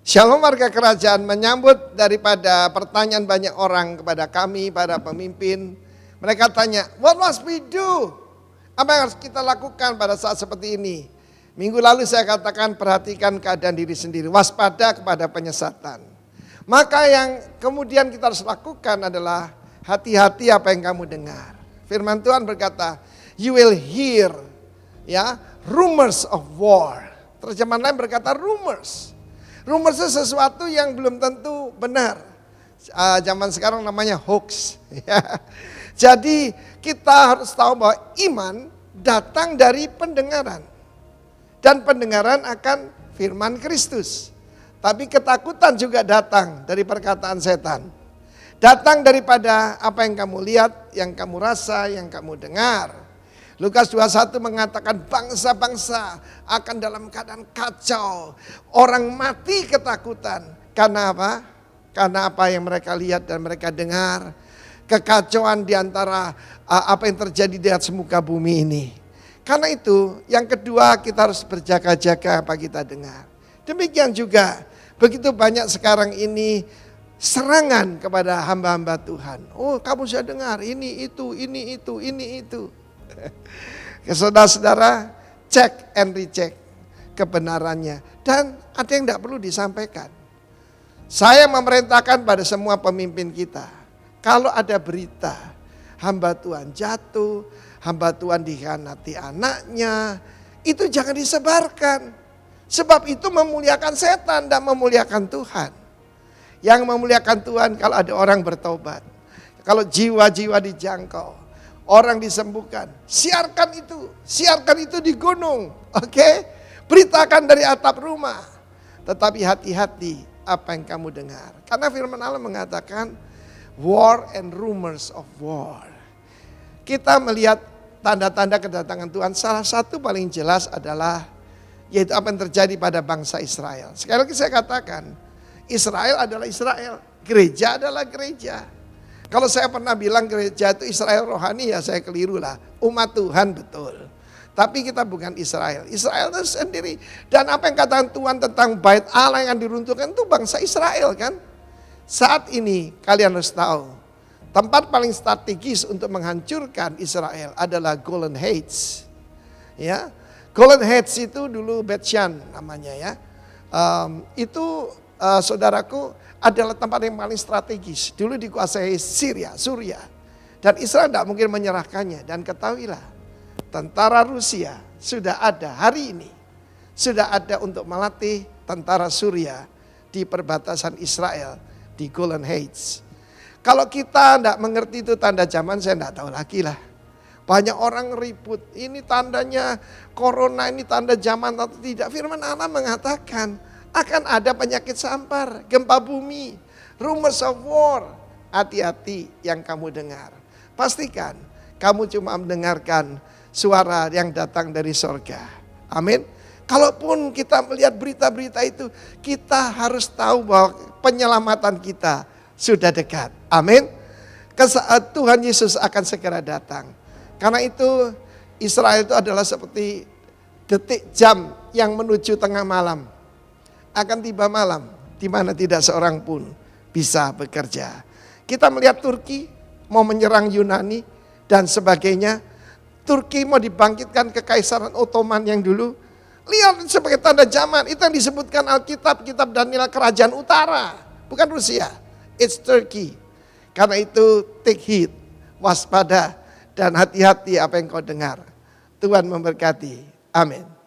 Shalom warga kerajaan, menyambut daripada pertanyaan banyak orang kepada kami, para pemimpin. Mereka tanya, what must we do? Apa yang harus kita lakukan pada saat seperti ini? Minggu lalu saya katakan perhatikan keadaan diri sendiri, waspada kepada penyesatan. Maka yang kemudian kita harus lakukan adalah hati-hati apa yang kamu dengar. Firman Tuhan berkata, you will hear rumors of war. Terjemahan lain berkata rumors. Rumors itu sesuatu yang belum tentu benar. Zaman sekarang namanya hoax. Jadi kita harus tahu bahwa iman datang dari pendengaran. Dan pendengaran akan firman Kristus. Tapi ketakutan juga datang dari perkataan setan. Datang daripada apa yang kamu lihat, yang kamu rasa, yang kamu dengar. Lukas 21 mengatakan bangsa-bangsa akan dalam keadaan kacau. Orang mati ketakutan. Karena apa? Karena apa yang mereka lihat dan mereka dengar. Kekacauan di antara apa yang terjadi di atas muka bumi ini. Karena itu yang kedua kita harus berjaga-jaga apa kita dengar. Demikian juga begitu banyak sekarang ini serangan kepada hamba-hamba Tuhan. Oh kamu sudah dengar ini itu, ini itu, ini itu. Saudara-saudara, cek and recheck kebenarannya. Dan ada yang tidak perlu disampaikan. Saya memerintahkan pada semua pemimpin kita. Kalau ada berita hamba Tuhan jatuh, hamba Tuhan dikhianati anaknya, itu jangan disebarkan. Sebab itu memuliakan setan dan memuliakan Tuhan. Yang memuliakan Tuhan kalau ada orang bertobat. Kalau jiwa-jiwa dijangkau. Orang disembuhkan, siarkan itu di gunung, oke? Beritakan dari atap rumah. Tetapi hati-hati apa yang kamu dengar. Karena firman Allah mengatakan, war and rumors of war. Kita melihat tanda-tanda kedatangan Tuhan, salah satu paling jelas adalah, yaitu apa yang terjadi pada bangsa Israel. Sekali lagi saya katakan, Israel adalah Israel, gereja adalah gereja. Kalau saya pernah bilang gereja itu Israel rohani ya saya keliru lah. Umat Tuhan betul. Tapi kita bukan Israel. Israel itu sendiri. Dan apa yang katakan Tuhan tentang bait Allah yang diruntuhkan itu bangsa Israel kan. Saat ini kalian harus tahu. Tempat paling strategis untuk menghancurkan Israel adalah Golden Heights. Ya, Golden Heights itu dulu Bet-Shan namanya ya. Saudaraku adalah tempat yang paling strategis. Dulu dikuasai Suriah. Dan Israel tidak mungkin menyerahkannya. Dan ketahuilah, tentara Rusia sudah ada hari ini. Sudah ada untuk melatih tentara Suriah di perbatasan Israel di Golden Heights. Kalau kita tidak mengerti itu tanda zaman, saya tidak tahu lagi lah. Banyak orang ribut, ini tandanya corona, ini tanda zaman atau tidak. Firman Allah mengatakan, akan ada penyakit sampar, gempa bumi, rumors of war. Hati-hati yang kamu dengar. Pastikan kamu cuma mendengarkan suara yang datang dari sorga. Amin. Kalaupun kita melihat berita-berita itu, kita harus tahu bahwa penyelamatan kita sudah dekat. Amin. Tuhan Yesus akan segera datang. Karena itu Israel itu adalah seperti detik jam yang menuju tengah malam. Akan tiba malam di mana tidak seorang pun bisa bekerja. Kita melihat Turki mau menyerang Yunani dan sebagainya. Turki mau dibangkitkan kekaisaran Ottoman yang dulu. Lihat sebagai tanda zaman. Itu yang disebutkan Alkitab, kitab Daniel, kerajaan utara. Bukan Rusia. It's Turkey. Karena itu take heed, waspada dan hati-hati apa yang kau dengar. Tuhan memberkati. Amin.